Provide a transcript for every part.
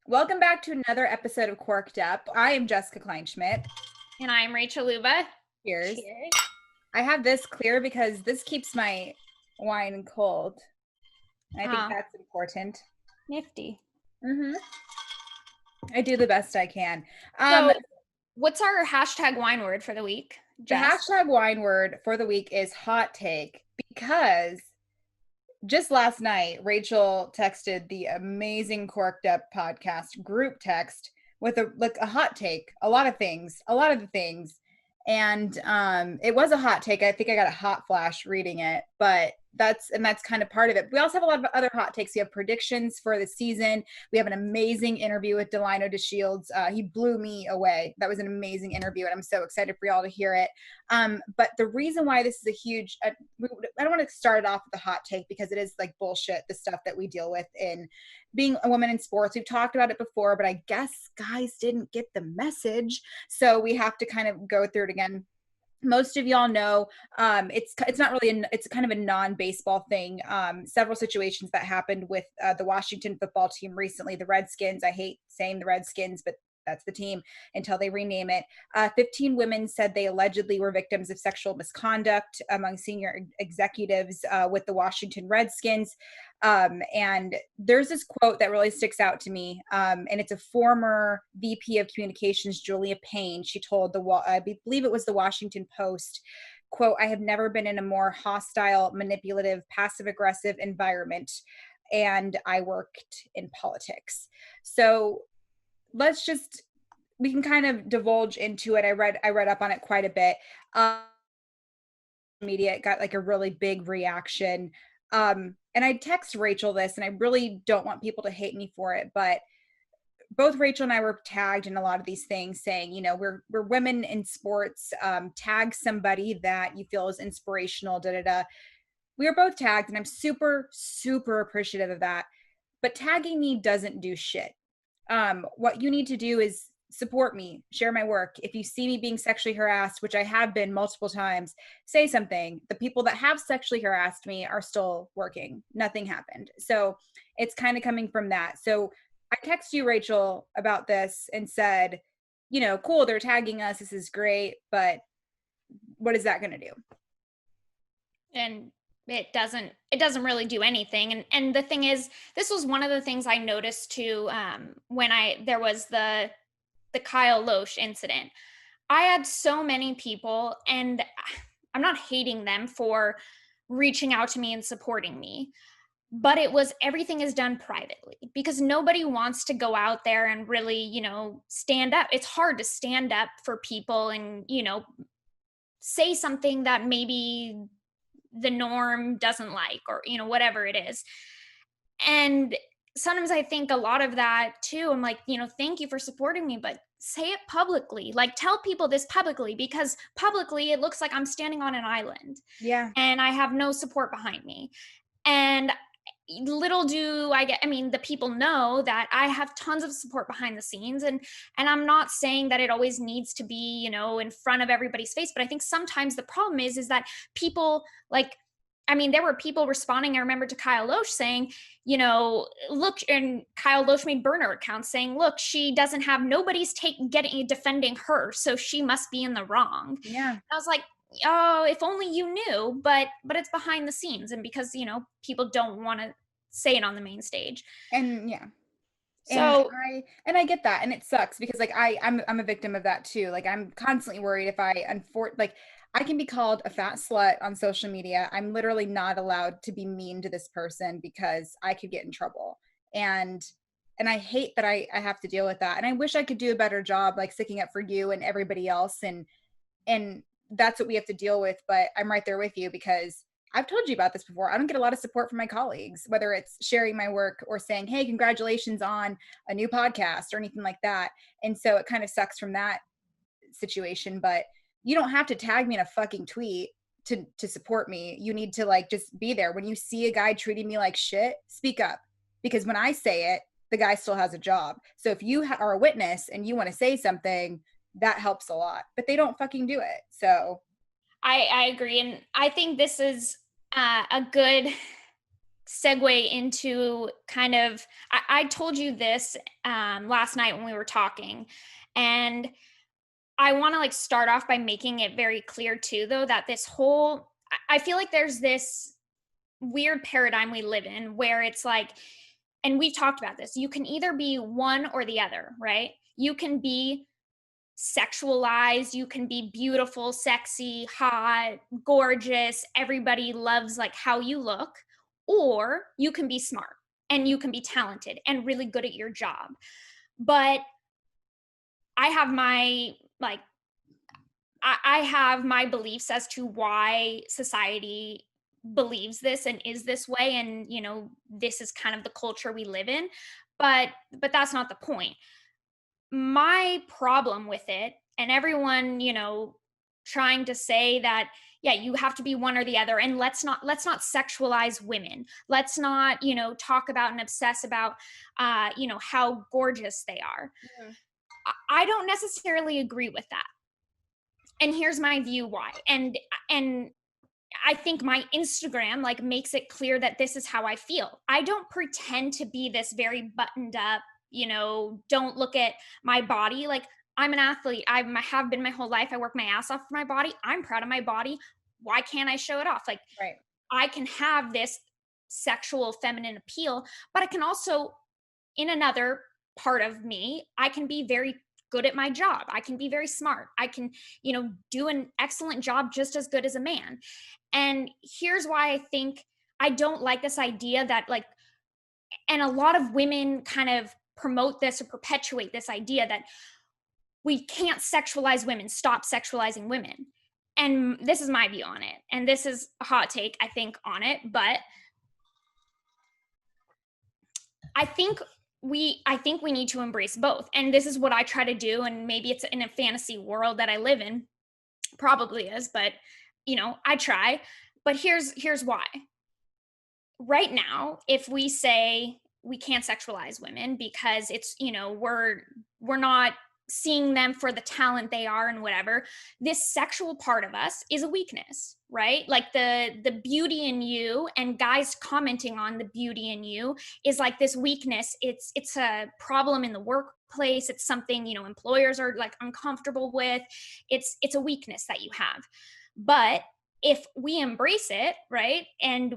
Welcome back to another episode of Cork'd Up. I am Jessica Kleinschmidt. And I'm Rachel Luba. Cheers. Cheers. I have this clear because this keeps my wine cold. I think that's important. Nifty. I do the best I can. So what's our hashtag wine word for the week, Jess? The hashtag wine word for the week is hot take, because just last night, Rachel texted the amazing Cork'd Up podcast group text with a hot take, a lot of the things. And it was a hot take. I think I got a hot flash reading it, but that's kind of part of it. We also have a lot of other hot takes. We have predictions for the season. We have an amazing interview with Delino DeShields. He blew me away. That was an amazing interview, and I'm so excited for y'all to hear it. But the reason why this is a huge, I don't want to start it off with a hot take because it is like bullshit, the stuff that we deal with in being a woman in sports. We've talked about it before, but I guess guys didn't get the message. So we have to kind of go through it again. Most of y'all know it's not really it's kind of a non-baseball thing. Several situations that happened with the Washington football team recently, the Redskins. I hate saying the Redskins, but that's the team until they rename it. 15 women said they allegedly were victims of sexual misconduct among senior executives with the Washington Redskins. And there's this quote that really sticks out to me. And it's a former VP of communications, Julia Payne. She told I believe it was the Washington Post, quote, "I have never been in a more hostile, manipulative, passive-aggressive environment, and I worked in politics." So we can kind of divulge into it. I read up on it quite a bit. Media, it got like a really big reaction. And I text Rachel this, and I really don't want people to hate me for it, but both Rachel and I were tagged in a lot of these things saying, we're women in sports, tag somebody that you feel is inspirational, We were both tagged, and I'm super, super appreciative of that. But tagging me doesn't do shit. What you need to do is support me, share my work. If you see me being sexually harassed, which I have been multiple times, say something. The people that have sexually harassed me are still working. Nothing happened. So it's kind of coming from that. So I text you, Rachel, about this and said, cool, they're tagging us. This is great. But what is that going to do? And it doesn't really do anything. And the thing is, this was one of the things I noticed too, when there was the Kyle Loesch incident. I had so many people, and I'm not hating them for reaching out to me and supporting me, but everything is done privately because nobody wants to go out there and really, stand up. It's hard to stand up for people and, say something that maybe the norm doesn't like, or, whatever it is. And sometimes I think a lot of that too. I'm like, thank you for supporting me, but say it publicly. Like, tell people this publicly, because publicly it looks like I'm standing on an island. Yeah. And I have no support behind me. And little do I get, the people know that I have tons of support behind the scenes. And I'm not saying that it always needs to be, in front of everybody's face, but I think sometimes the problem is that people there were people responding, I remember, to Kyle Loesch saying, look, and Kyle Loesch made burner accounts saying, look, she doesn't have, nobody's defending her, so she must be in the wrong. Yeah. I was like, oh, if only you knew, but it's behind the scenes. And because, people don't want to say it on the main stage. And yeah. So and I get that, and it sucks because I'm a victim of that too. Like, I'm constantly worried if I can be called a fat slut on social media. I'm literally not allowed to be mean to this person because I could get in trouble. And I hate that I have to deal with that. And I wish I could do a better job, like sticking up for you and everybody else. And that's what we have to deal with. But I'm right there with you because I've told you about this before. I don't get a lot of support from my colleagues, whether it's sharing my work or saying, hey, congratulations on a new podcast or anything like that. And so it kind of sucks from that situation. But you don't have to tag me in a fucking tweet to support me. You need to just be there. When you see a guy treating me like shit, speak up. Because when I say it, the guy still has a job. So if you are a witness and you want to say something, that helps a lot. But they don't fucking do it. So I agree. And I think this is a good segue into kind of, I told you this last night when we were talking, and I want to like start off by making it very clear too, though, that this whole, I feel like there's this weird paradigm we live in where it's like, and we've talked about this, you can either be one or the other, right? You can be sexualized, you can be beautiful, sexy, hot, gorgeous, everybody loves like how you look, or you can be smart and you can be talented and really good at your job. But I have my like I have my beliefs as to why society believes this and is this way, and this is kind of the culture we live in, but that's not the point. My problem with it, and everyone trying to say that, yeah, you have to be one or the other, and let's not sexualize women, let's not talk about and obsess about how gorgeous they are. Mhm. I don't necessarily agree with that, and here's my view why. And I think my Instagram like makes it clear that this is how I feel. I don't pretend to be this very buttoned up, don't look at my body. Like, I'm an athlete. I have been my whole life. I work my ass off for my body. I'm proud of my body. Why can't I show it off? Like, Right. I can have this sexual feminine appeal, but I can also, in another part of me, I can be very good at my job. I can be very smart. I can, do an excellent job just as good as a man. And here's why I think I don't like this idea that, like, and a lot of women kind of promote this or perpetuate this idea that we can't sexualize women, stop sexualizing women. And this is my view on it. And this is a hot take, I think, on it. But I think we need to embrace both. And this is what I try to do. And maybe it's in a fantasy world that I live in, probably is, but I try. But here's why. Right now, if we say we can't sexualize women because it's, we're not seeing them for the talent they are and whatever, this sexual part of us is a weakness, right? Like the beauty in you, and guys commenting on the beauty in you is like this weakness. It's a problem in the workplace. It's something, employers are like uncomfortable with. It's a weakness that you have. But if we embrace it, right, and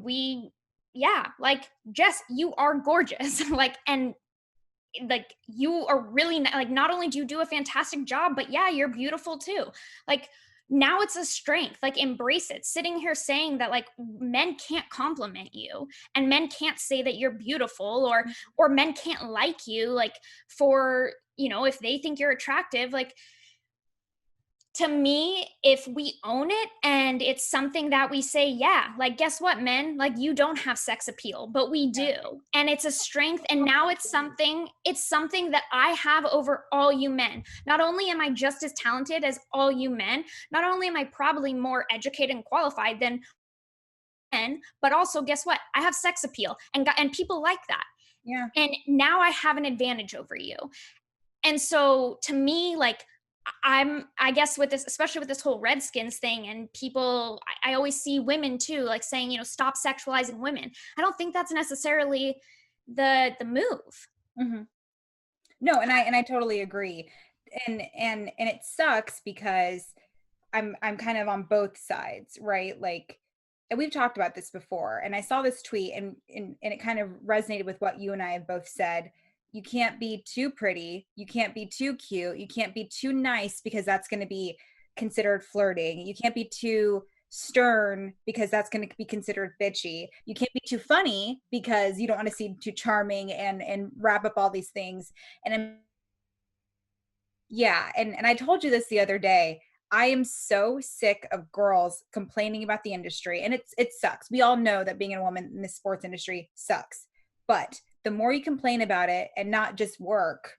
yeah, like, Jess, you are gorgeous. Like, and like, you are really like, not only do you do a fantastic job, but yeah, you're beautiful too. Like, now it's a strength. Like, embrace it. Sitting here saying that like men can't compliment you, and men can't say that you're beautiful, or men can't like you, like, for if they think you're attractive, like, to me, if we own it and it's something that we say, yeah, like, guess what, men, like, you don't have sex appeal, but we do, and it's a strength. And now it's something that I have over all you men. Not only am I just as talented as all you men, not only am I probably more educated and qualified than men, but also, guess what, I have sex appeal, and people like that. Yeah. And now I have an advantage over you. And so, to me, like, I guess with this, especially with this whole Redskins thing, and people, I always see women too, like, saying, stop sexualizing women. I don't think that's necessarily the move. Mm-hmm. No, and I totally agree. And it sucks because I'm kind of on both sides, right? Like, and we've talked about this before, and I saw this tweet, and it kind of resonated with what you and I have both said. You can't be too pretty, you can't be too cute, you can't be too nice because that's going to be considered flirting. You can't be too stern because that's going to be considered bitchy. You can't be too funny because you don't want to seem too charming and wrap up all these things. And yeah, and I told you this the other day. I am so sick of girls complaining about the industry, and it sucks. We all know that being a woman in the sports industry sucks. But the more you complain about it and not just work,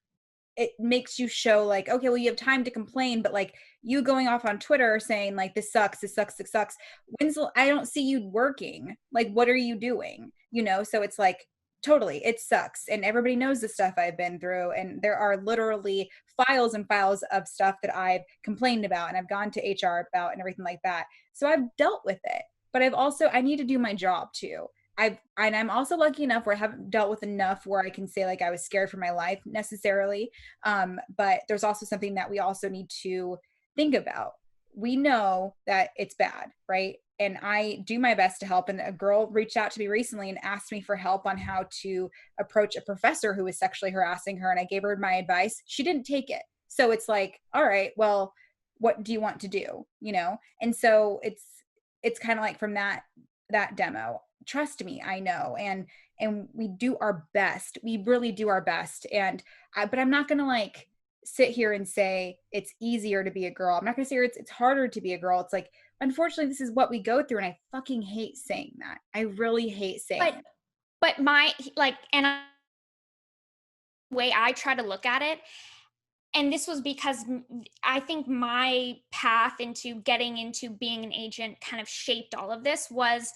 it makes you show like, okay, well, you have time to complain, but like, you going off on Twitter saying like, this sucks, this sucks, this sucks. I don't see you working. Like, what are you doing? So it's like, totally, it sucks. And everybody knows the stuff I've been through. And there are literally files and files of stuff that I've complained about and I've gone to HR about and everything like that. So I've dealt with it. But I need to do my job too. I'm also lucky enough where I haven't dealt with enough where I can say like I was scared for my life necessarily. But there's also something that we also need to think about. We know that it's bad, right? And I do my best to help. And a girl reached out to me recently and asked me for help on how to approach a professor who was sexually harassing her. And I gave her my advice. She didn't take it. So it's like, all right, well, what do you want to do? And so it's kind of like from that demo, trust me, I know. And we do our best. We really do our best. But I'm not going to like sit here and say it's easier to be a girl. I'm not going to say it's harder to be a girl. It's like, unfortunately, this is what we go through. And I fucking hate saying that. I really hate saying it. But my, like, and way I try to look at it, and this was because I think my path into getting into being an agent kind of shaped all of this, was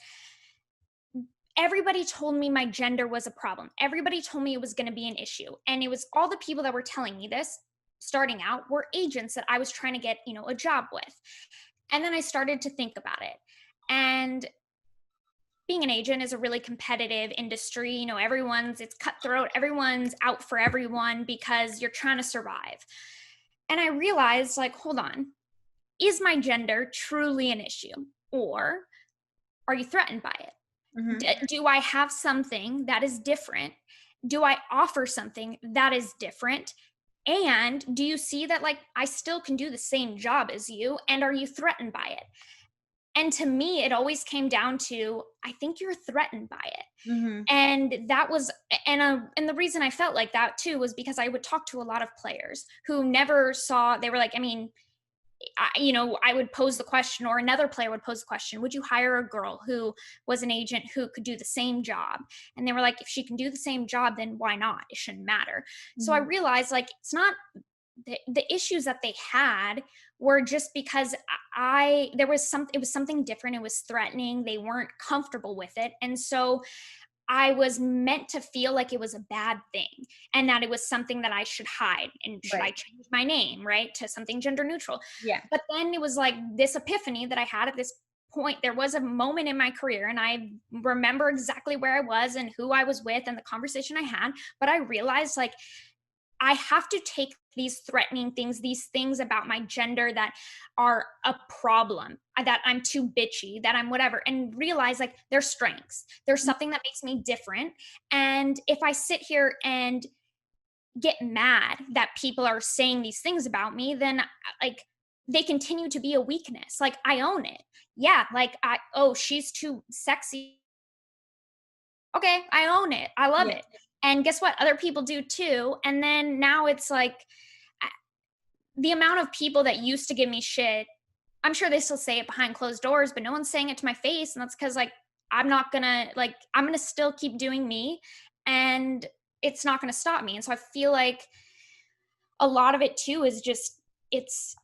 everybody told me my gender was a problem. Everybody told me it was going to be an issue. And it was all the people that were telling me this starting out were agents that I was trying to get, a job with. And then I started to think about it. And being an agent is a really competitive industry. It's cutthroat. Everyone's out for everyone because you're trying to survive. And I realized, like, hold on, is my gender truly an issue? Or are you threatened by it? Mm-hmm. Do I have something that is different? Do I offer something that is different? And do you see that, like, I still can do the same job as you? And are you threatened by it? And to me, it always came down to, I think you're threatened by it. Mm-hmm. And that was, and the reason I felt like that too was because I would talk to a lot of players who never saw, they were like, I mean, I would pose the question, or another player would pose the question, would you hire a girl who was an agent who could do the same job? And they were like, if she can do the same job, then why not? It shouldn't matter. Mm-hmm. So I realized, like, it's not the issues that they had were just because it was something different. It was threatening. They weren't comfortable with it. And so I was meant to feel like it was a bad thing, and that it was something that I should hide, and should I change my name, right, to something gender neutral? Yeah. But then it was like this epiphany that I had at this point. There was a moment in my career, and I remember exactly where I was and who I was with and the conversation I had. But I realized, like, I have to take these threatening things, these things about my gender that are a problem, that I'm too bitchy, that I'm whatever, and realize, like, they're strengths. There's something that makes me different. And if I sit here and get mad that people are saying these things about me, then, like, they continue to be a weakness. Like, I own it. Yeah, like, she's too sexy. Okay, I own it. I love it. And guess what? Other people do too. And then now it's like, the amount of people that used to give me shit, I'm sure they still say it behind closed doors, but no one's saying it to my face. And that's because, like, I'm going to still keep doing me, and it's not going to stop me. And so I feel like a lot of it too is just, it's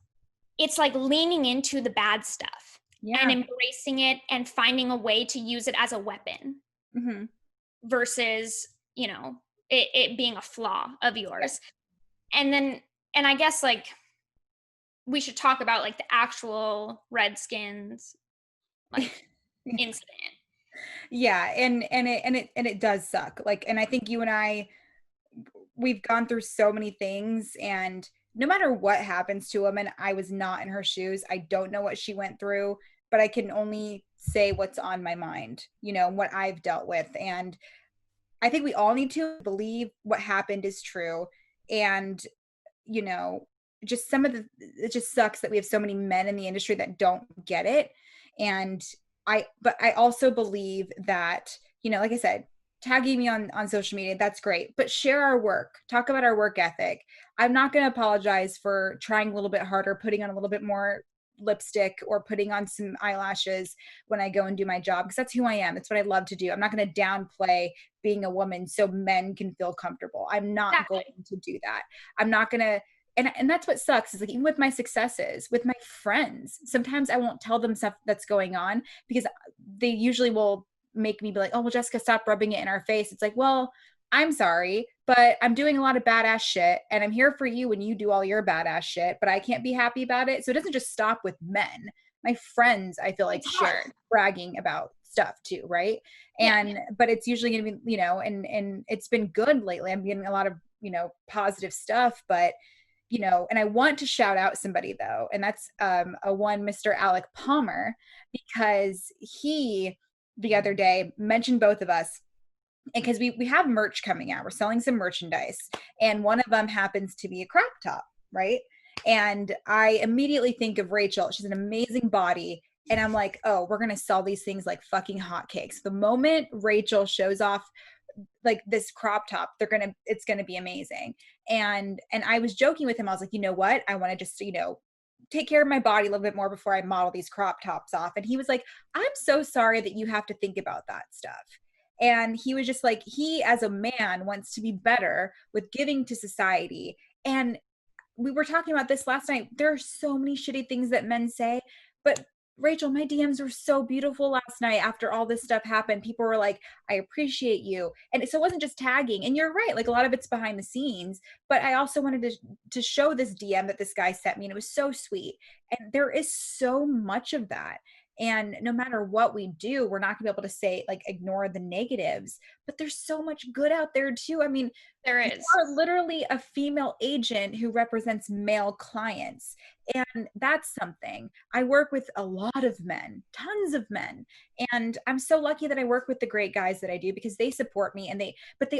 like leaning into the bad stuff and embracing it and finding a way to use it as a weapon. Mm-hmm. Versus, it being a flaw of yours. And I guess, like, we should talk about, like, the actual Redskins, like, incident. Yeah. And it does suck. Like, and I think you and I, we've gone through so many things, and no matter what happens to a woman, I was not in her shoes. I don't know what she went through, but I can only say what's on my mind, what I've dealt with. And I think we all need to believe what happened is true. And, just it just sucks that we have so many men in the industry that don't get it. But I also believe that, like I said, tagging me on social media, that's great, but share our work, talk about our work ethic. I'm not going to apologize for trying a little bit harder, putting on a little bit more lipstick, or putting on some eyelashes when I go and do my job, because that's who I am. It's what I love to do. I'm not going to downplay being a woman so men can feel comfortable. I'm not going to do that. I'm not going to. And that's what sucks, is like, even with my successes, with my friends, sometimes I won't tell them stuff that's going on, because they usually will make me be like, oh, well, Jessica, stop rubbing it in our face. It's like, well, I'm sorry, but I'm doing a lot of badass shit, and I'm here for you when you do all your badass shit, but I can't be happy about it. So it doesn't just stop with men. My friends, I feel like, share bragging about stuff too, right? And but it's usually going to be, you know, and it's been good lately. I'm getting a lot of, you know, positive stuff, but you know, and I want to shout out somebody though, and that's a one Mr. Alec Palmer, because he the other day mentioned both of us, and because we have merch coming out, we're selling some merchandise, and one of them happens to be a crop top, right? And I immediately think of Rachel. She's an amazing body. And I'm like, oh, we're going to sell these things like fucking hotcakes. The moment Rachel shows off like this crop top, it's gonna be amazing. And I was joking with him. I was like, you know what? I want to just, you know, take care of my body a little bit more before I model these crop tops off. And he was like, I'm so sorry that you have to think about that stuff. And he was just like, he as a man wants to be better with giving to society. And we were talking about this last night. There are so many shitty things that men say, but Rachel, my DMs were so beautiful last night after all this stuff happened. People were like, I appreciate you. And so it wasn't just tagging. And you're right, like a lot of it's behind the scenes. But I also wanted to show this DM that this guy sent me, and it was so sweet. And there is so much of that. And no matter what we do, we're not gonna be able to say, like, ignore the negatives, but there's so much good out there too. I mean, there is. you're literally a female agent who represents male clients. And that's something. I work with a lot of men, tons of men. And I'm so lucky that I work with the great guys that I do, because they support me, and but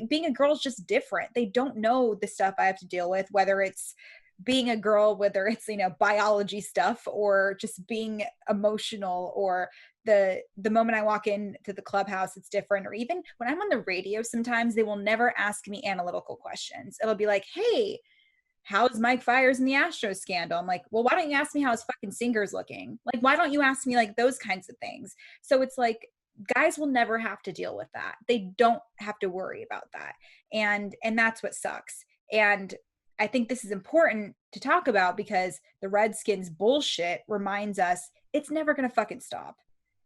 being a girl is just different. They don't know the stuff I have to deal with, whether it's being a girl, whether it's, you know, biology stuff, or just being emotional, or the moment I walk into the clubhouse, it's different. Or even when I'm on the radio, sometimes they will never ask me analytical questions. It'll be like, hey, how's Mike Fiers in the Astros scandal? I'm like, well, why don't you ask me how his fucking singer's looking? Like, why don't you ask me like those kinds of things? So it's like, guys will never have to deal with that. They don't have to worry about that. And that's what sucks. And I think this is important to talk about, because the Redskins bullshit reminds us it's never going to fucking stop.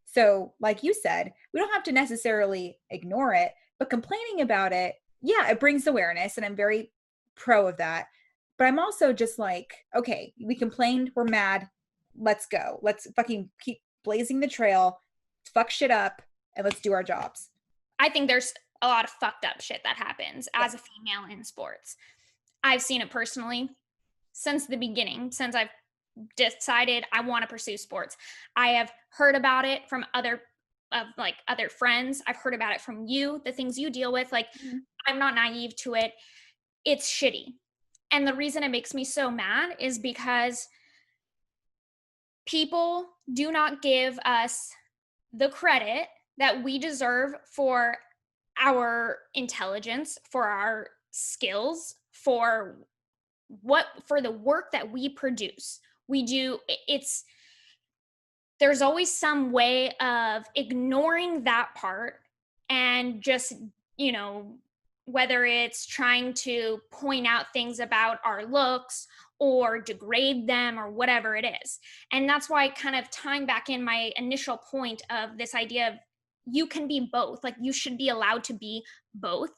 So like you said, we don't have to necessarily ignore it, but complaining about it, yeah, it brings awareness, and I'm very pro of that. But I'm also just like, okay, we complained, we're mad, let's go. Let's fucking keep blazing the trail, fuck shit up, and let's do our jobs. I think there's a lot of fucked up shit that happens as a female in sports. I've seen it personally since the beginning, since I've decided I want to pursue sports. I have heard about it from other friends. I've heard about it from you, the things you deal with. Like, I'm not naive to it. It's shitty. And the reason it makes me so mad is because people do not give us the credit that we deserve for our intelligence, for our skills, for the work that we produce. There's always some way of ignoring that part, and just, you know, whether it's trying to point out things about our looks or degrade them or whatever it is. And that's why, kind of tying back in my initial point of this idea of you can be both, like you should be allowed to be both.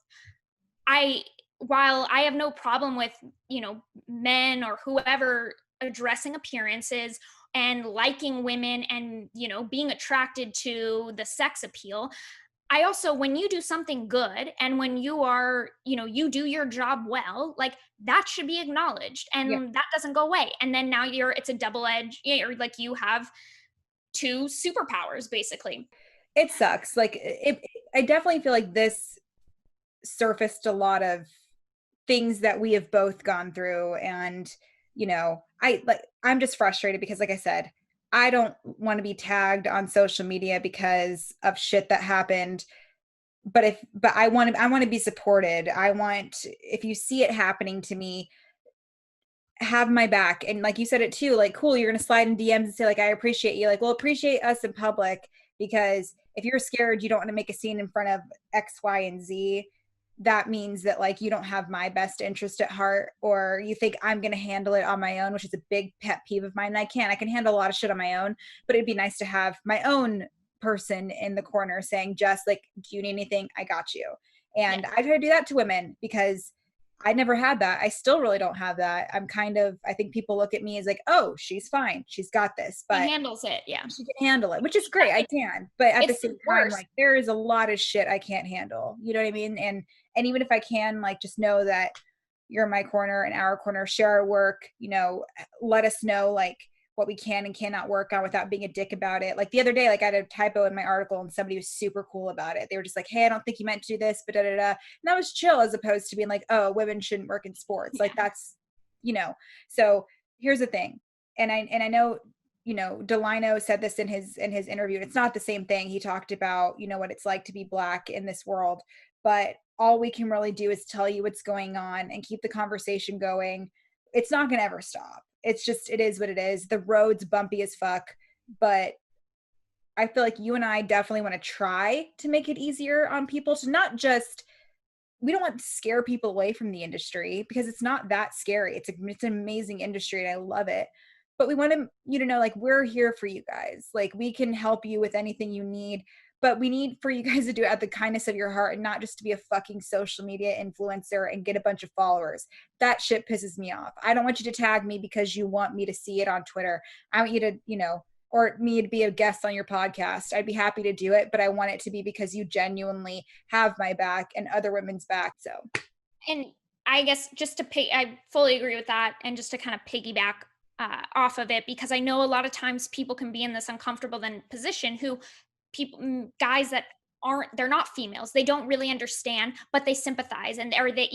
While I have no problem with, you know, men or whoever addressing appearances and liking women and, you know, being attracted to the sex appeal, I also, when you do something good and when you are, you know, you do your job well, like that should be acknowledged, and that doesn't go away. And then now it's a double-edged, or like you have two superpowers basically. It sucks. Like I definitely feel like this surfaced a lot of things that we have both gone through. And, you know, I'm just frustrated because, like I said, I don't want to be tagged on social media because of shit that happened. But I want to be supported. If you see it happening to me, have my back. And like you said it too, like, cool, you're going to slide in DMs and say like, I appreciate you. Like, well, appreciate us in public, because if you're scared, you don't want to make a scene in front of X, Y, and Z, that means that like you don't have my best interest at heart, or you think I'm going to handle it on my own, which is a big pet peeve of mine. And I can handle a lot of shit on my own, but it'd be nice to have my own person in the corner saying, just like, do you need anything? I got you. And I try to do that to women, because I never had that. I still really don't have that. I think people look at me as like, oh, she's fine. She's got this, She but handles it. Yeah. she can handle it, which is great. I can. But at the It's the same time, worst. like there is a lot of shit I can't handle. You know what I mean? And even if I can, like just know that you're in my corner and our corner, share our work, let us know like what we can and cannot work on without being a dick about it. Like the other day, like I had a typo in my article and somebody was super cool about it. They were just like, hey, I don't think you meant to do this, but da da da. And that was chill as opposed to being like, oh, women shouldn't work in sports. Like that's, so here's the thing. And I know, Delino said this in his interview. It's not the same thing. He talked about, what it's like to be Black in this world, but all we can really do is tell you what's going on and keep the conversation going. It's not going to ever stop. It's just, it is what it is. The road's bumpy as fuck, but I feel like you and I definitely want to try to make it easier on people to not just, we don't want to scare people away from the industry because it's not that scary. It's an amazing industry and I love it. But we want you to know, like, we're here for you guys. Like, we can help you with anything you need, but we need for you guys to do it out the kindness of your heart and not just to be a fucking social media influencer and get a bunch of followers. That shit pisses me off. I don't want you to tag me because you want me to see it on Twitter. I want you to, or me to be a guest on your podcast. I'd be happy to do it, but I want it to be because you genuinely have my back and other women's back. So, and I guess I fully agree with that. And just to kind of piggyback off of it, because I know a lot of times people can be in this uncomfortable position guys that they're not females, they don't really understand, but they sympathize, and they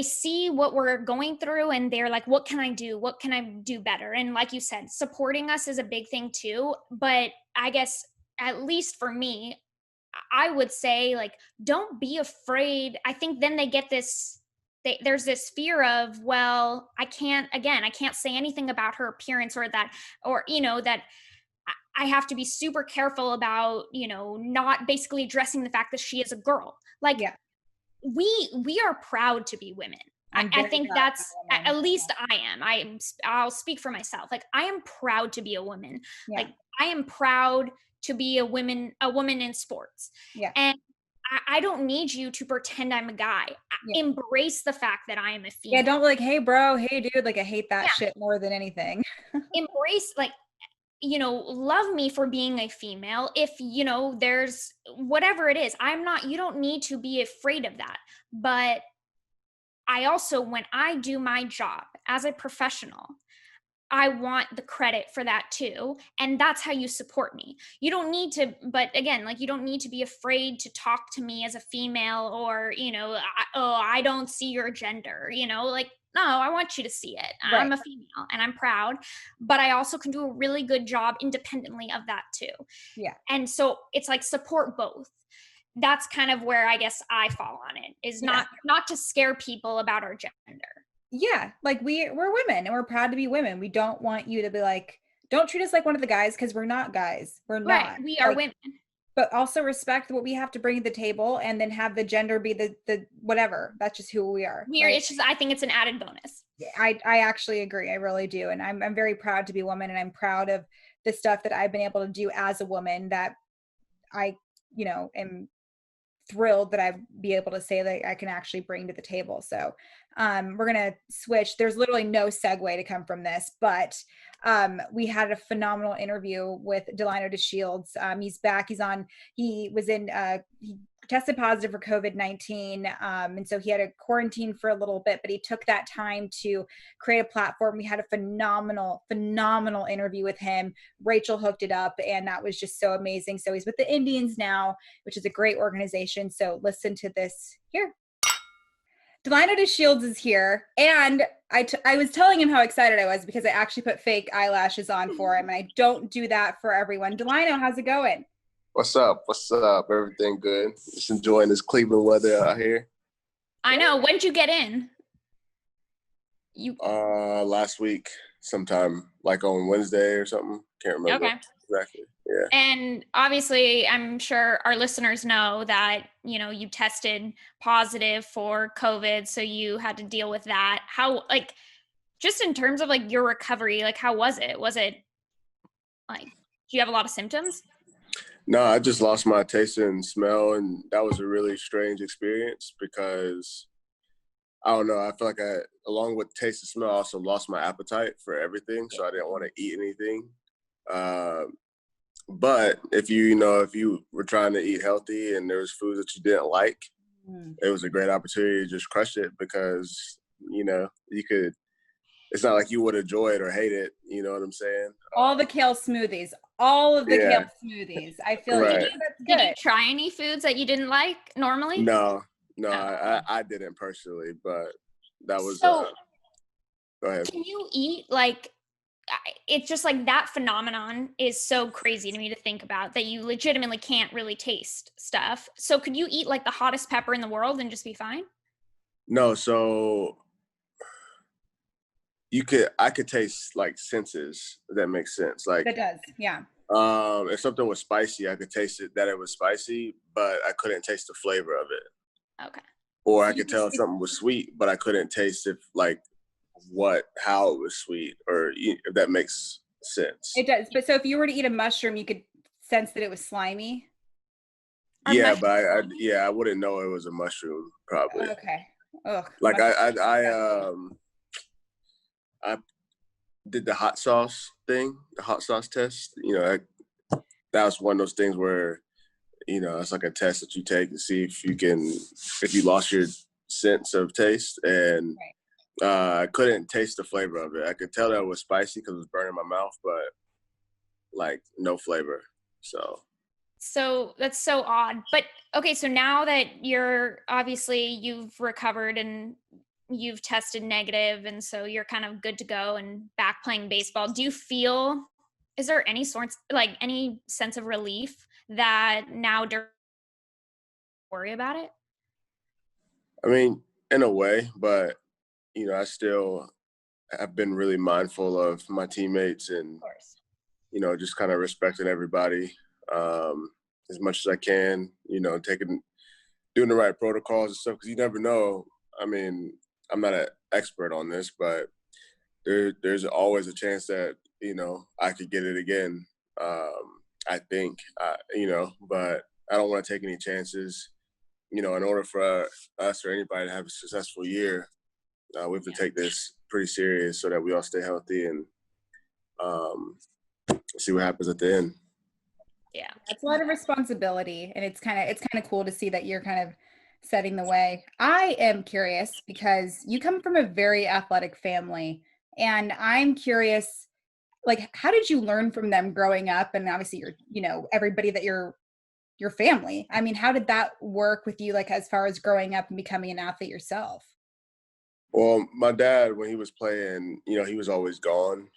see what we're going through, and they're like, what can I do better? And like you said, supporting us is a big thing too. But I guess, at least for me, I would say, like, don't be afraid. I think then they get there's this fear of, well, I can't say anything about her appearance, or that I have to be super careful about, not basically addressing the fact that she is a girl. Like, yeah. We are proud to be women. I think that's, at least I'll speak for myself. Like, I am proud to be a woman. Yeah. Like, I am proud to be a woman in sports. Yeah. And I don't need you to pretend I'm a guy. Yeah. Embrace the fact that I am a female. Yeah, don't be like, hey bro, hey dude, like I hate that shit more than anything. Embrace, like, love me for being a female. If, there's whatever it is, you don't need to be afraid of that. But I also, when I do my job as a professional, I want the credit for that too. And that's how you support me. You don't need to, but again, like, you don't need to be afraid to talk to me as a female, or, I don't see your gender, like, no, I want you to see it. Right. I'm a female and I'm proud, but I also can do a really good job independently of that too. Yeah. And so it's like, support both. That's kind of where I guess I fall on it, is not to scare people about our gender. Yeah, like we're women and we're proud to be women. We don't want you to be like, don't treat us like one of the guys, because we're not guys. We're not. Right. We are women. But also respect what we have to bring to the table, and then have the gender be the whatever. That's just who we are. Right? It's just, I think it's an added bonus. I actually agree. I really do. And I'm very proud to be a woman, and I'm proud of the stuff that I've been able to do as a woman, that I, am thrilled that I'd be able to say that I can actually bring to the table. So we're going to switch. There's literally no segue to come from this, but we had a phenomenal interview with Delino DeShields. He's back. He tested positive for COVID-19. And so he had a quarantine for a little bit, but he took that time to create a platform. We had a phenomenal interview with him. Rachel hooked it up, and that was just so amazing. So he's with the Indians now, which is a great organization. So listen to this here. Delino DeShields is here, and I was telling him how excited I was because I actually put fake eyelashes on for him, and I don't do that for everyone. Delino, how's it going? What's up? Everything good? Just enjoying this Cleveland weather out here. I know. When'd you get in? Last week, sometime, like on Wednesday or something. Can't remember. Okay. Exactly. Yeah. And obviously, I'm sure our listeners know that, you tested positive for COVID, so you had to deal with that. How, like, just in terms of like your recovery, like, how was it? Was it like, do you have a lot of symptoms? No, I just lost my taste and smell, and that was a really strange experience because I don't know. I feel like along with taste and smell, I also lost my appetite for everything, so I didn't want to eat anything. Um, but if you were trying to eat healthy and there was foods that you didn't like, it was a great opportunity to just crush it because you could. It's not like you would enjoy it or hate it. You know what I'm saying? All the kale smoothies, all of the kale smoothies. I feel like Right. Did you try any foods that you didn't like normally? No, Oh. I didn't personally, but that was. So Go ahead. can you eat it's just like that phenomenon is so crazy to me to think about that you legitimately can't really taste stuff. So could you eat like the hottest pepper in the world and just be fine? No, so I could taste like senses, if that makes sense. Like that does, yeah. If something was spicy, I could taste it that it was spicy, but I couldn't taste the flavor of it. Okay. Or I could tell if something was sweet, but I couldn't taste how it was sweet, or if that makes sense. It does. But so if you were to eat a mushroom, you could sense that it was slimy. Yeah, but I wouldn't know it was a mushroom probably. Okay. Ugh. Like I did the hot sauce thing, the hot sauce test. That was one of those things where, it's like a test that you take to see if you lost your sense of taste. And I couldn't taste the flavor of it. I could tell that it was spicy because it was burning my mouth, but like no flavor. So that's so odd. But okay, so now that you've recovered and you've tested negative, and so you're kind of good to go and back playing baseball, is there any sense of relief that now don't worry about it? I mean, in a way, but I still have been really mindful of my teammates and, Of course. Just kind of respecting everybody as much as I can, doing the right protocols and stuff, because you never know. I mean, I'm not an expert on this, but there's always a chance that, I could get it again. I think, but I don't want to take any chances. In order for us or anybody to have a successful year, we have to take this pretty serious so that we all stay healthy and see what happens at the end. Yeah, that's a lot of responsibility, and it's kind of cool to see that you're kind of setting the way. I am curious because you come from a very athletic family, and I'm curious, like, how did you learn from them growing up? And obviously you're, everybody that your family. I mean, how did that work with you, like, as far as growing up and becoming an athlete yourself? Well, my dad, when he was playing, he was always gone.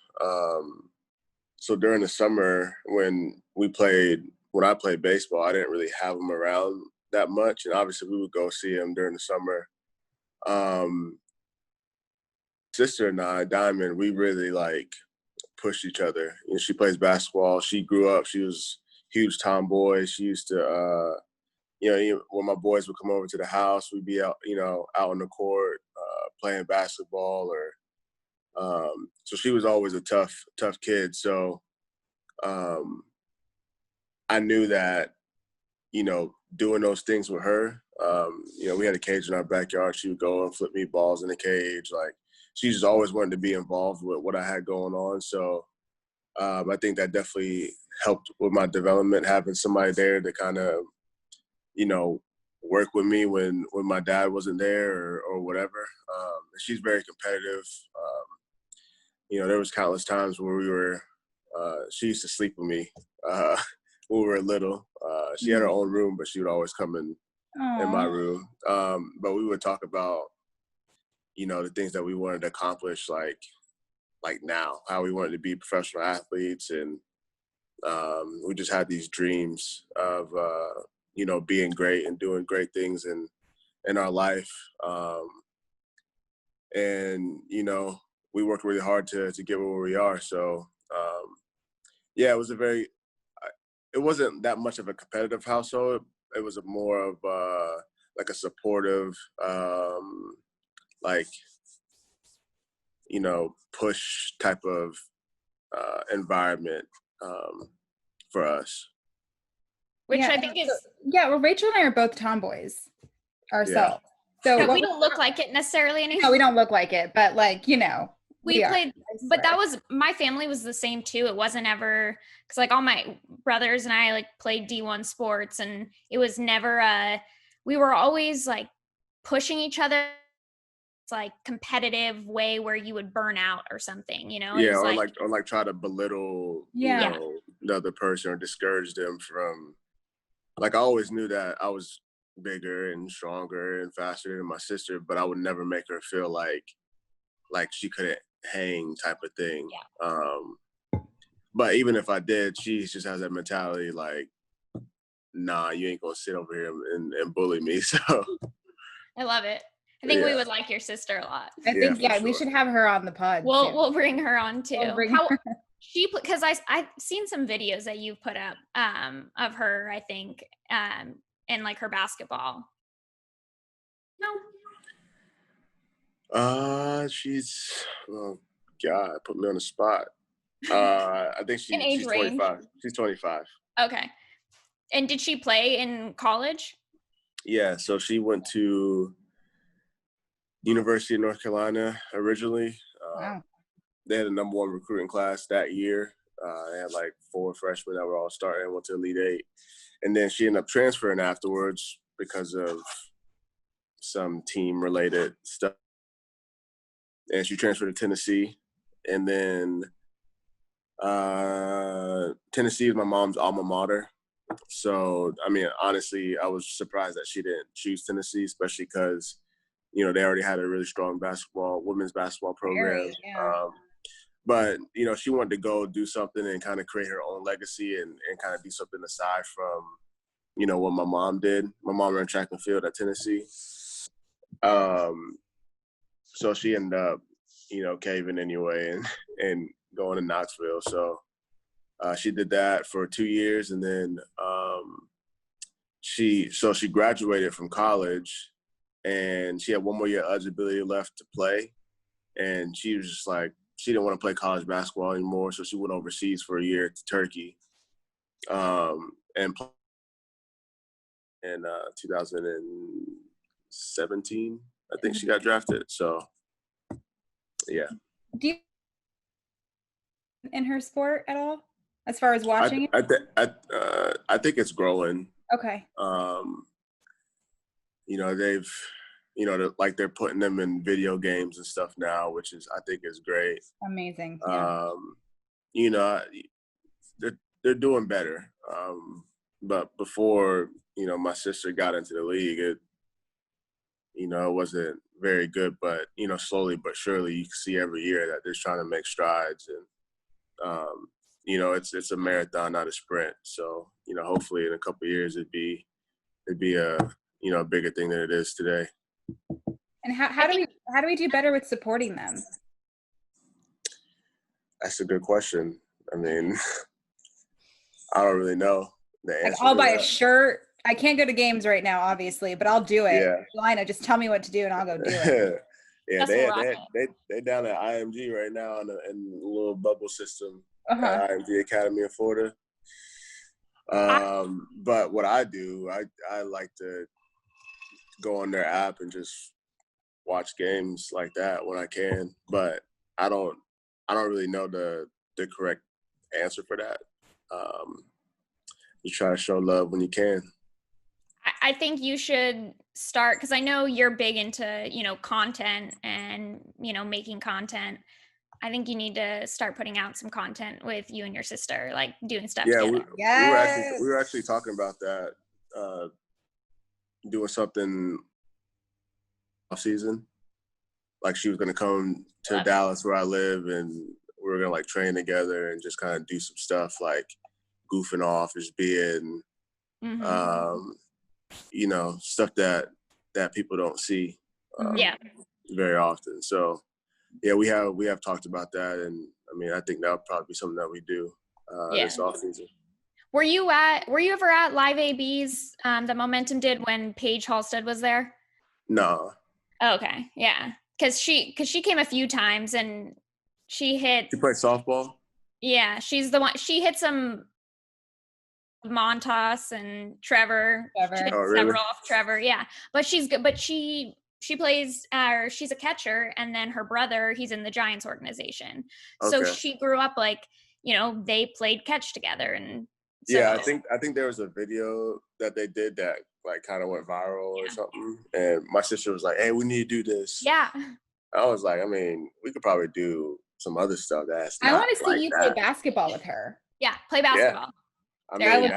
So during the summer when I played baseball, I didn't really have him around that much. And obviously we would go see him during the summer. Sister and I, Diamond, we really pushed each other. She plays basketball. She grew up, she was a huge tomboy. She used to, when my boys would come over to the house, we'd be out, out on the court playing basketball so she was always a tough kid. So I knew that, doing those things with her, we had a cage in our backyard. She would go and flip me balls in the cage. Like, she just always wanted to be involved with what I had going on. So I think that definitely helped with my development, having somebody there to kind of, work with me when my dad wasn't there or whatever. She's very competitive. There was countless times where she used to sleep with me when we were little. She had her own room, but she would always come in my room. But we would talk about, the things that we wanted to accomplish, like now, how we wanted to be professional athletes. And we just had these dreams of, being great and doing great things in our life. And, we worked really hard to get where we are. So, it wasn't that much of a competitive household. It was more of a supportive, push type of environment for us. which Yeah, I think is well, Rachel and I are both tomboys ourselves. So we don't look like it necessarily anymore. No, we don't look like it, but like, you know, we played, but that was, my family was the same too. It wasn't ever, because like all my brothers and I like played D1 sports, and it was never we were always like pushing each other. It's like competitive way where you would burn out or something, you know? Yeah, or like try to belittle, you know, the other person or discourage them from, like, I always knew that I was bigger and stronger and faster than my sister, but I would never make her feel like she couldn't hang type of thing. But even if I did, she just has that mentality like, nah, you ain't gonna sit over here and bully me. So I love it. I think we would like your sister a lot. I think we should have her on the pod. We'll bring her on too. Because I've seen some videos that you've put up of her, I think, and like her basketball. She's, oh God, put me on the spot. I think she's 25. She's 25. Okay. And did she play in college? Yeah, so she went to University of North Carolina originally. Wow. They had a number 1 recruiting class that year. They had like 4 freshmen that were all starting and went to Elite 8. And then she ended up transferring afterwards because of some team-related stuff. And she transferred to Tennessee. And then Tennessee is my mom's alma mater. So, I mean, honestly, I was surprised that she didn't choose Tennessee, especially because, you know, they already had a really strong women's basketball program. But, you know, she wanted to go do something and kind of create her own legacy and kind of do something aside from, you know, what my mom did. My mom ran track and field at Tennessee. So she ended up, you know, caving anyway and going to Knoxville. So she did that for 2 years, and then she graduated from college, and she had 1 more year eligibility left to play, and she was just like, she didn't want to play college basketball anymore, so she went overseas for a year to Turkey, and in 2017, I think she got drafted. So, yeah. Do you in her sport at all, as far as watching I think it's growing. Okay. You know, they've, you know, like they're putting them in video games and stuff now, which is, I think, is great. Amazing. Yeah. You know, they're doing better. But before, you know, my sister got into the league, it wasn't very good. But, you know, slowly but surely, you can see every year that they're trying to make strides. And, you know, it's a marathon, not a sprint. So, you know, hopefully in a couple of years, it'd be a, you know, a bigger thing than it is today. And how do we do better with supporting them? That's a good question. I mean, I don't really know the answer. Like, I'll buy a shirt. I can't go to games right now, obviously, but I'll do it. Yeah. Lina, just tell me what to do and I'll go do it. Yeah, they down at IMG right now in a little bubble system at IMG Academy in Florida. But what I do, I like to go on their app and just watch games like that when I can. But I don't really know the correct answer for that. You try to show love when you can. I think you should start, because I know you're big into, you know, content and, you know, making content. I think you need to start putting out some content with you and your sister, like doing stuff together. We were actually talking about that, doing something off season. Like, she was going to come to Dallas where I live, and we were going to like train together and just kind of do some stuff like goofing off, just being, you know, stuff that people don't see very often. So, yeah, we have talked about that, and I mean, I think that would probably be something that we do this off season. Were you ever at Live AB's that Momentum did when Paige Halstead was there? No. Oh, okay, yeah, because she came a few times and she played softball. Yeah, she's the one. She hit some Montas and Trevor. Trevor. She got Oh, really? several off Trevor. Yeah. But she's good. But she plays, she's a catcher. And then her brother, he's in the Giants organization. So Okay. she grew up like, they played catch together. And so, Yeah, I think there was a video that they did that like kind of went viral or something. And my sister was like, "Hey, we need to do this." yeah. I was like, I mean, we could probably do some other stuff that's I not want to see like you that. play basketball with her. Yeah. Play basketball. I Yeah, mean,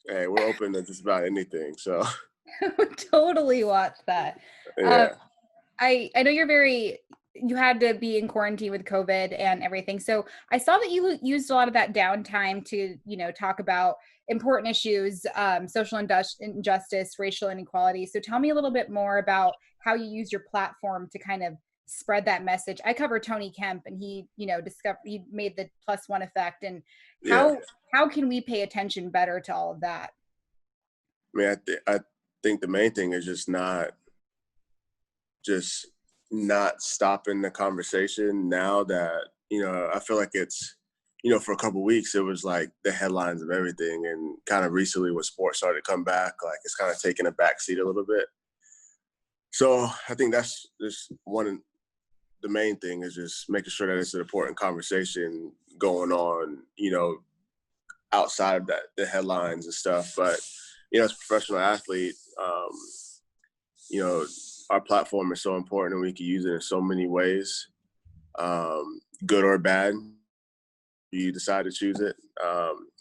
hey, we're open to just about anything. So I would totally watch that. yeah. I know you had to be in quarantine with COVID and everything. So I saw that you used a lot of that downtime to, talk about important issues, social injustice, racial inequality. So tell me a little bit more about how you use your platform to kind of spread that message. I cover Tony Kemp, and he made the +1 effect. And how can we pay attention better to all of that? I mean, I think the main thing is just not stopping the conversation now that, I feel like it's, for a couple of weeks, it was like the headlines of everything. And kind of recently when sports started to come back, like it's kind of taking a backseat a little bit. So I think that's just the main thing is just making sure that it's an important conversation going on, outside of the headlines and stuff. But, as a professional athlete, our platform is so important and we can use it in so many ways, good or bad. You decide to choose it.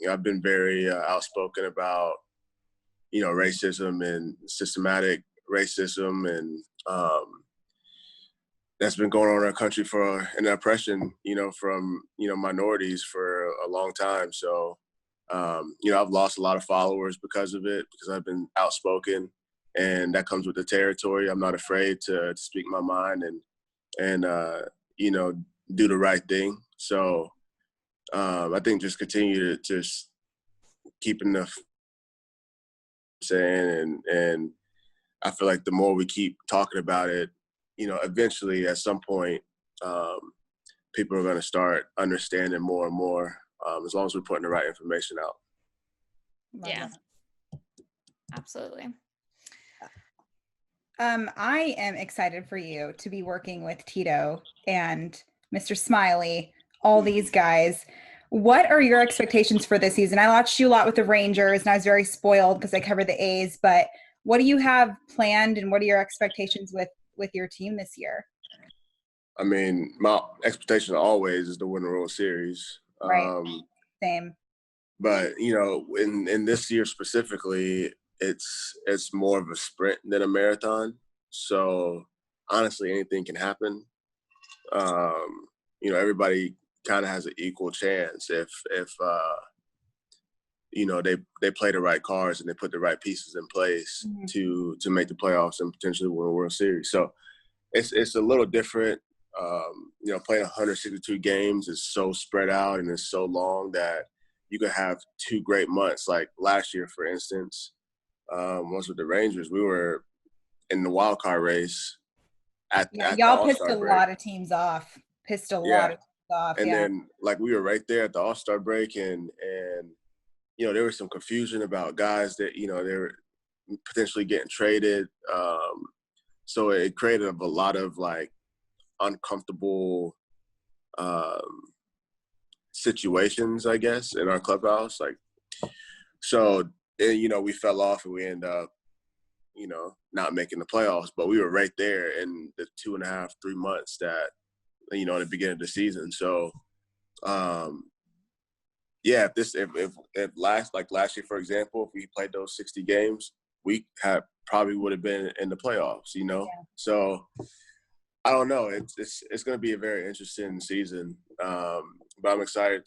I've been very outspoken about, racism and systematic racism and that's been going on in our country and oppression, from, minorities for a long time. So, I've lost a lot of followers because of it, because I've been outspoken. And that comes with the territory. I'm not afraid to speak my mind and do the right thing. So I think just continue to just keep enough saying, and I feel like the more we keep talking about it, eventually at some point, people are going to start understanding more and more, as long as we're putting the right information out. Yeah, absolutely. I am excited for you to be working with Tito and Mr. Smiley, all these guys. What are your expectations for this season? I watched you a lot with the Rangers, and I was very spoiled because I covered the A's. But what do you have planned, and what are your expectations with your team this year? I mean, my expectation always is to win the World Series. Right. Same. But in this year specifically, it's more of a sprint than a marathon. So honestly, anything can happen. Everybody kind of has an equal chance if they play the right cards and they put the right pieces in place to make the playoffs and potentially win a World Series. So it's a little different. Playing 162 games is so spread out and it's so long that you could have 2 great months. Like last year, for instance, once with the Rangers, we were in the wild card race at y'all pissed a lot of teams off. And then like we were right there at the All-Star break and there was some confusion about guys that, they were potentially getting traded. So it created a lot of like uncomfortable situations, I guess, in our clubhouse. Like, so, we fell off and we ended up, not making the playoffs, but we were right there in the 2.5, 3 months that, in the beginning of the season. So, if last year, for example, if we played those 60 games, we probably would have been in the playoffs, Yeah. So I don't know. It's going to be a very interesting season. But I'm excited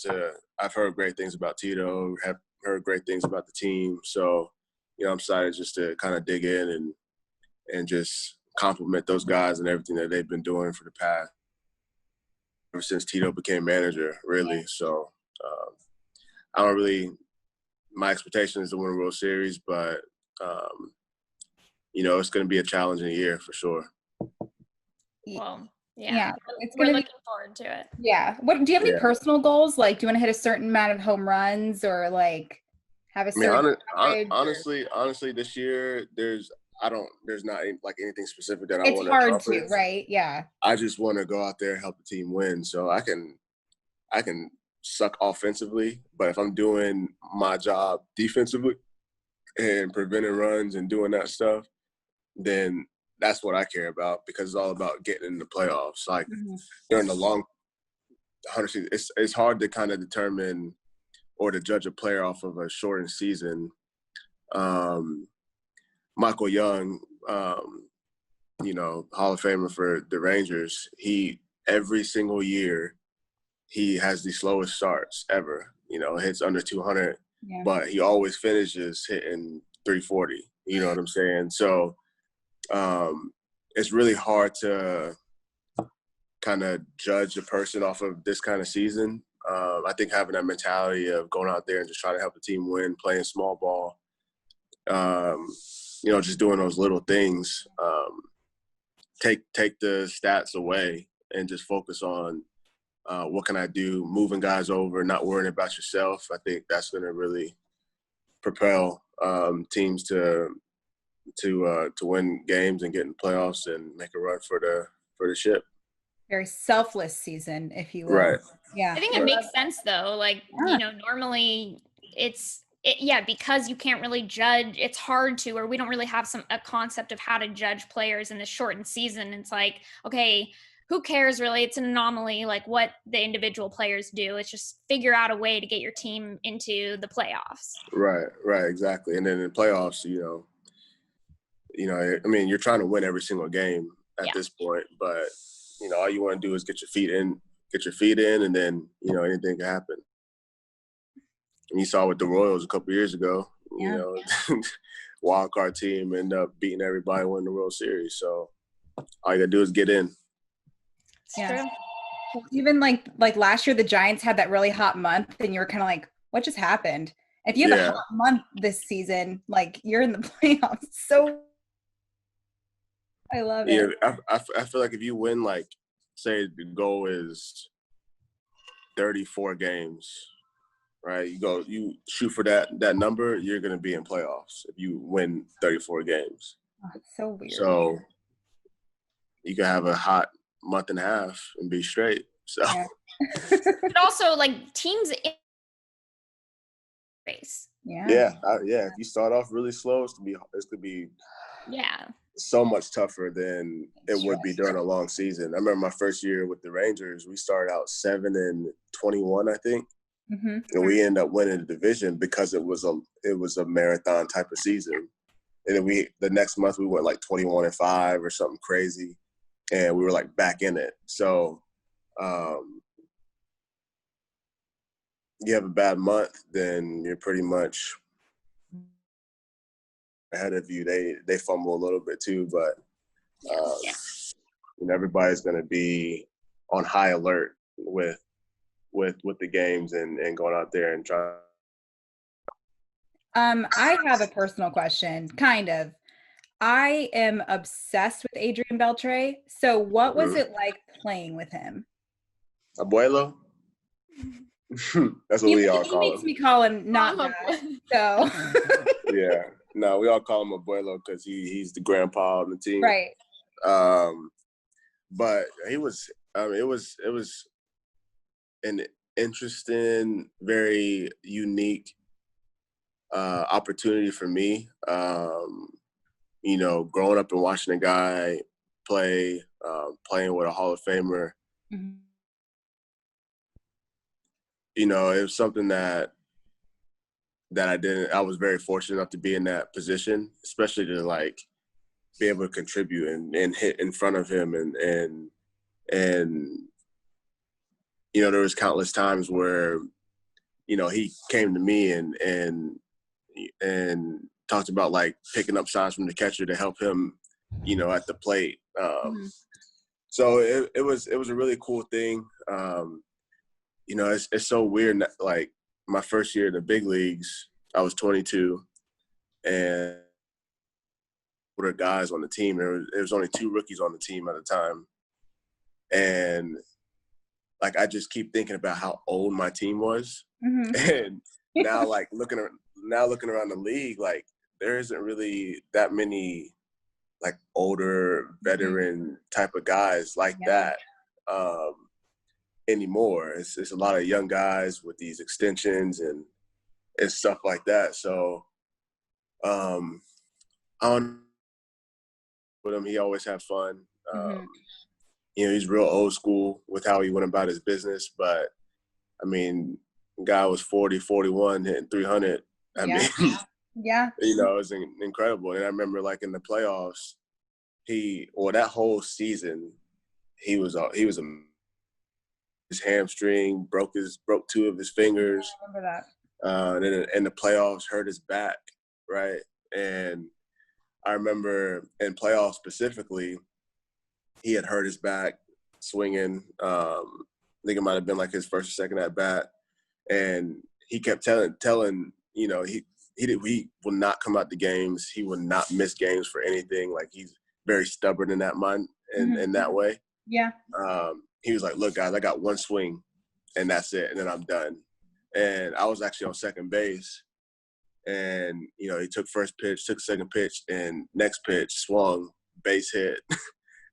I've heard great things about Tito, have heard great things about the team. So, I'm excited just to kind of dig in and just compliment those guys and everything that they've been doing for the past, ever since Tito became manager, really. So, my expectation is to win a World Series, but, it's going to be a challenging year for sure. Well, yeah. We're looking forward to it. Yeah. Do you have any personal goals? Like, do you want to hit a certain amount of home runs or like? have a I mean, certain coverage? honestly, this year there's not like anything specific that I It's want to hard to, accomplish. right? Yeah. I just want to go out there and help the team win. So I can suck offensively, but if I'm doing my job defensively and preventing runs and doing that stuff, then that's what I care about, because it's all about getting in the playoffs. Like during the long, honestly, it's hard to kind of determine or to judge a player off of a shortened season. Michael Young, Hall of Famer for the Rangers, every single year he has the slowest starts ever. Hits under 200, but he always finishes hitting 340. You know what I'm saying? So it's really hard to kind of judge a person off of this kind of season. I think having that mentality of going out there and just trying to help the team win, playing small ball, just doing those little things, take the stats away and just focus on what can I do, moving guys over, not worrying about yourself. I think that's going to really propel teams to win games and get in playoffs and make a run for the ship. Very selfless season, if you will. Right. Yeah. I think it makes sense though. Like, normally because you can't really judge, it's hard to, or we don't really have a concept of how to judge players in the shortened season. It's like, okay, who cares really? It's an anomaly, like what the individual players do. It's just figure out a way to get your team into the playoffs. Right, exactly. And then in playoffs, I mean, you're trying to win every single game at this point, but all you want to do is get your feet in, and then anything can happen. And you saw with the Royals a couple years ago, wild card team end up beating everybody, winning the World Series. So all you gotta do is get in. Yeah. Even like last year, the Giants had that really hot month, and you were kind of like, "What just happened?" If you have a hot month this season, like you're in the playoffs. So I love it. Yeah, I feel like if you win, like, say the goal is 34 games, right? You shoot for that number, you're gonna be in playoffs if you win 34 games. Oh, it's so weird. So you can have a hot month and a half and be straight. So, but also like teams in race. Yeah. If you start off really slow, it's could be so much tougher than it would be during a long season. I remember my first year with the Rangers, we started out 7-21, I think, and we ended up winning the division because it was a marathon type of season. And then the next month we went like 21-5 or something crazy, and we were like back in it. So you have a bad month, then you're pretty much ahead of you. They fumble a little bit too, but everybody's going to be on high alert with the games and going out there and trying. I have a personal question, kind of. I am obsessed with Adrian Beltre. So what was it like playing with him? Abuelo? That's what we all call him. He makes me call him not that. So yeah. No, we all call him Abuelo because he's the grandpa on the team. Right. But it was an interesting, very unique opportunity for me. Growing up and watching a guy play, playing with a Hall of Famer. Mm-hmm. It was something that I was very fortunate enough to be in that position, especially to like be able to contribute and hit in front of him. And there was countless times where, he came to me and talked about like picking up shots from the catcher to help him, at the plate. So it was a really cool thing. It's so weird. Like my first year in the big leagues, I was 22, and older guys on the team. There was only 2 rookies on the team at the time, and like I just keep thinking about how old my team was, and now like looking now looking around the league, like there isn't really that many like older veteran type of guys like that anymore. It's a lot of young guys with these extensions and stuff like that. So I don't with him. He always had fun. You know, he's real old school with how he went about his business. But, I mean, the guy was 40, 41, hitting 300. I mean, you know, it was incredible. And I remember, like, in the playoffs, that whole season, he was his hamstring, broke two of his fingers. I remember that. And then in the playoffs, hurt his back, right? And I remember in playoffs specifically, he had hurt his back swinging. I think it might have been like his first or second at bat, and he kept telling you know he will not come out to games. He will not miss games for anything. Like he's very stubborn in that mind in that way. Yeah. He was like, "Look, guys, I got one swing, and that's it, and then I'm done." And I was actually on second base. And, you know, he took first pitch, took second pitch, and next pitch, swung, base hit.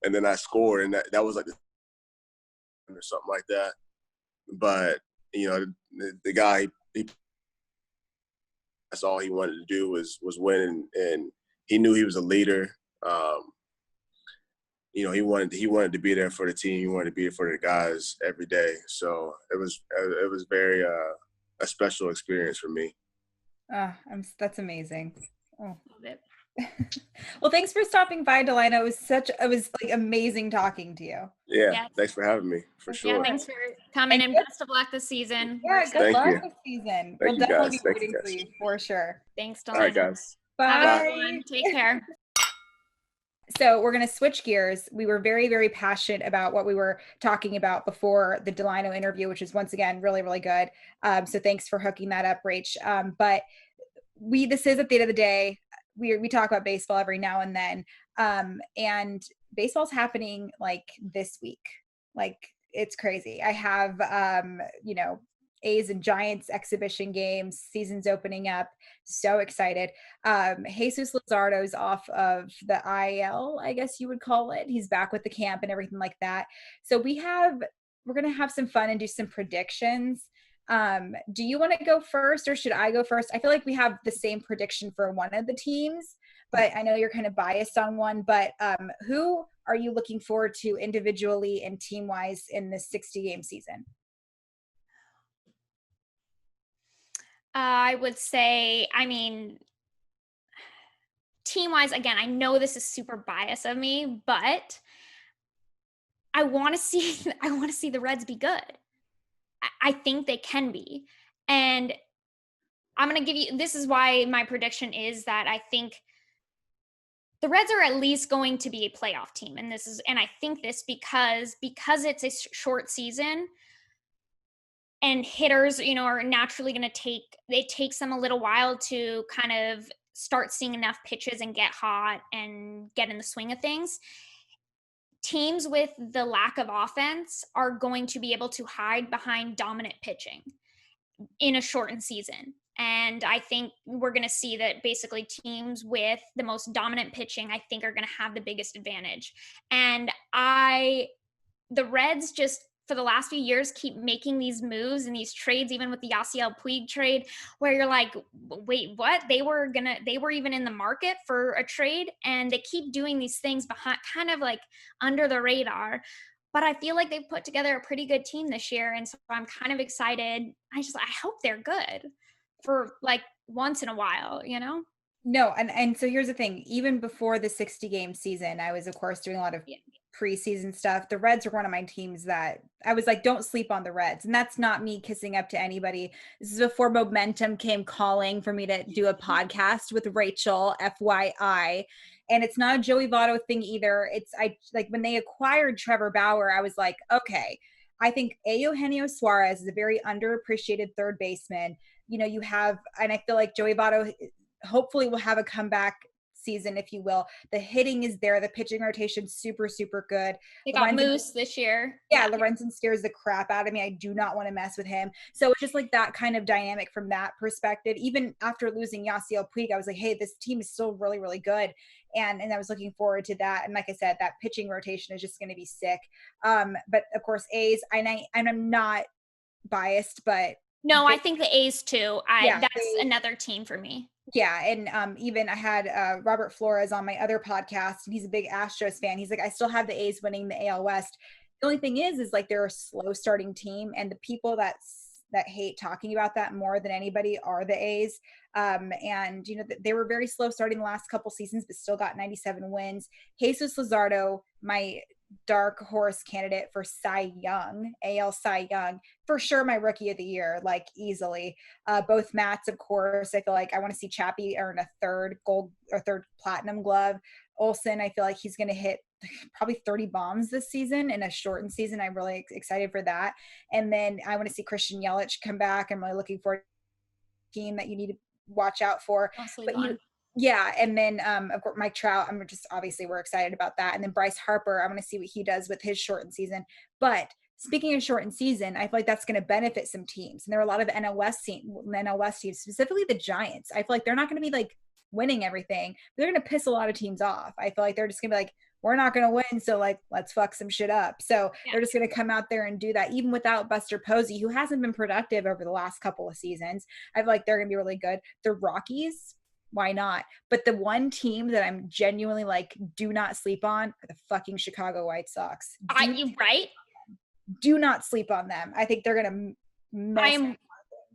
And then I scored, and that was like or something like that. But, you know, the guy, that's all he wanted to do was win, and he knew he was a leader. You know, he wanted to be there for the team. He wanted to be there for the guys every day. So it was very a special experience for me. That's amazing. Oh. Love it. Well, thanks for stopping by, Delino. It was like amazing talking to you. Yeah, yes. Thanks for having me, for sure. Yeah, thanks for coming and best of luck this season. Yeah, good luck this season. We'll definitely be rooting for you for sure. Thanks, Delino. All right, guys. Bye. Have a good one. Take care. So we're going to switch gears. We were very, very passionate about what we were talking about before the Delino interview, which is once again really, really good. So thanks for hooking that up, Rach. But this is at the end of the day. We talk about baseball every now and then, and baseball's happening like this week. Like it's crazy. I have you know, A's and Giants exhibition games, season's opening up. So excited. Jesus Luzardo's off of the IL, I guess you would call it. He's back with the camp and everything like that. So we're going to have some fun and do some predictions. Do you want to go first or should I go first? I feel like we have the same prediction for one of the teams, but I know you're kind of biased on one, but who are you looking forward to individually and team-wise in this 60-game season? I would say, I mean, team-wise, again, I know this is super biased of me, but I want to see the Reds be good. I think they can be. And I'm going to give you, this is why my prediction is that I think the Reds are at least going to be a playoff team. And I think this because it's a short season and hitters, you know, are naturally going to it takes them a little while to kind of start seeing enough pitches and get hot and get in the swing of things. Teams with the lack of offense are going to be able to hide behind dominant pitching in a shortened season. And I think we're going to see that basically teams with the most dominant pitching, I think, are going to have the biggest advantage. And the Reds just, for the last few years, keep making these moves and these trades, even with the Yasiel Puig trade, where you're like, wait, what? They were even in the market for a trade, and they keep doing these things behind, kind of like under the radar. But I feel like they've put together a pretty good team this year, and so I'm kind of excited. I hope they're good for like once in a while, you know? No, and so here's the thing. Even before the 60-game season, I was, of course, doing a lot of preseason stuff. The Reds are one of my teams that I was like, don't sleep on the Reds. And that's not me kissing up to anybody. This is before momentum came calling for me to do a podcast with Rachel, FYI. And it's not a Joey Votto thing either. Like when they acquired Trevor Bauer, I was like, okay, I think Eugenio Suarez is a very underappreciated third baseman. You know, and I feel like Joey Votto hopefully will have a comeback season, if you will. The hitting is there. The pitching rotation, super, super good. They got Moose this year. Yeah, Lorenzen scares the crap out of me. I do not want to mess with him. So it's just like that kind of dynamic from that perspective. Even after losing Yasiel Puig, I was like, hey, this team is still really, really good. And I was looking forward to that. And like I said, that pitching rotation is just going to be sick. But of course, A's, and I'm not biased, but no, I think the A's too. That's another team for me. Yeah, and even I had Robert Flores on my other podcast, and he's a big Astros fan. He's like, I still have the A's winning the AL West. The only thing is like they're a slow starting team, and the people that hate talking about that more than anybody are the A's. And they were very slow starting the last couple seasons, but still got 97 wins. Jesus Luzardo, my dark horse candidate for Cy Young, AL Cy Young, for sure my rookie of the year, like easily. Both Matts, of course. I feel like I want to see Chappie earn a third gold or third platinum glove. Olsen, I feel like he's going to hit probably 30 bombs this season in a shortened season. I'm really excited for that. And then I want to see Christian Yelich come back. I'm really looking forward to a team that you need to watch out for. Yeah, and then of course Mike Trout. We're excited about that. And then Bryce Harper, I'm going to see what he does with his shortened season. But speaking of shortened season, I feel like that's going to benefit some teams. And there are a lot of NL West teams, specifically the Giants. I feel like they're not going to be like winning everything, but they're going to piss a lot of teams off. I feel like they're just going to be like, we're not going to win, so like let's fuck some shit up. So they're just going to come out there and do that, even without Buster Posey, who hasn't been productive over the last couple of seasons. I feel like they're going to be really good. The Rockies. Why not? But the one team that I'm genuinely like, do not sleep on are the fucking Chicago White Sox. Are you right? Do not sleep on them. I think they're going to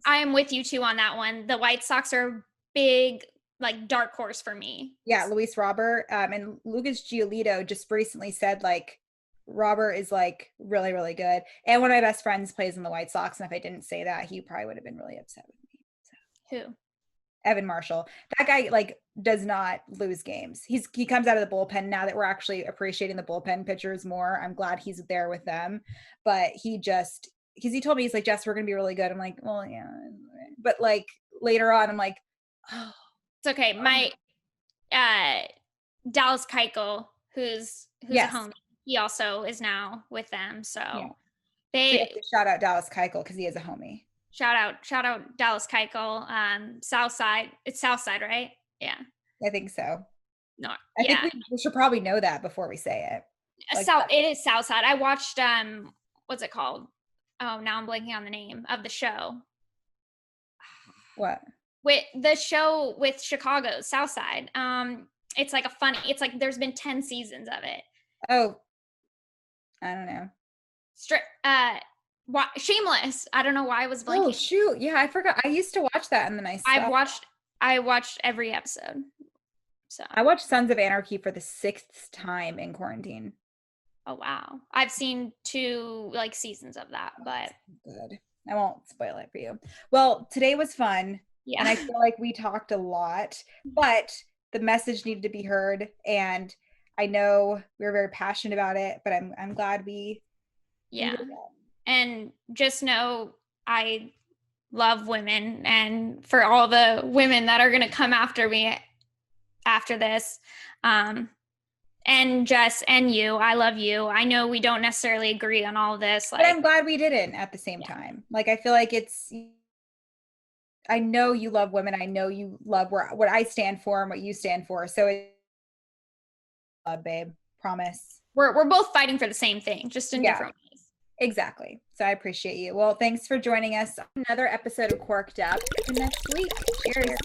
I am with you too on that one. The White Sox are a big, like, dark horse for me. Yeah, Luis Robert and Lucas Giolito just recently said like Robert is like really, really good. And one of my best friends plays in the White Sox. And if I didn't say that, he probably would have been really upset with me. So. Who? Evan Marshall. That guy like does not lose games. He comes out of the bullpen now that we're actually appreciating the bullpen pitchers more. I'm glad he's there with them. But because he told me, he's like, Jess, we're gonna be really good. I'm like, well, yeah. But like later on, I'm like, oh, it's okay. My Dallas Keuchel, who's a homie, he also is now with them. So shout out Dallas Keuchel because he is a homie. Shout out Dallas Keuchel. Southside. It's Southside, right? Yeah. I think so. No. I think we should probably know that before we say it. Like it is Southside. I watched what's it called? Oh, now I'm blanking on the name of the show. What? With the show with Chicago, Southside. It's like there's been 10 seasons of it. Oh. I don't know. Shameless. I don't know why I was blanking. Oh shoot! Yeah, I forgot. I used to watch that, and then I watched every episode. So I watched Sons of Anarchy for the 6th time in quarantine. Oh wow! I've seen 2 like seasons of that, but good. I won't spoil it for you. Well, today was fun. Yeah, and I feel like we talked a lot, but the message needed to be heard, and I know we were very passionate about it. But I'm glad we. Yeah. And just know I love women, and for all the women that are going to come after me after this, and Jess and you, I love you. I know we don't necessarily agree on all of this. But I'm glad we didn't at the same time. Like, I feel like I know you love women. I know you love what I stand for and what you stand for. So babe, promise. We're both fighting for the same thing, just in different ways. Exactly. So I appreciate you. Well, thanks for joining us on another episode of Cork'd Up. Next week. Cheers.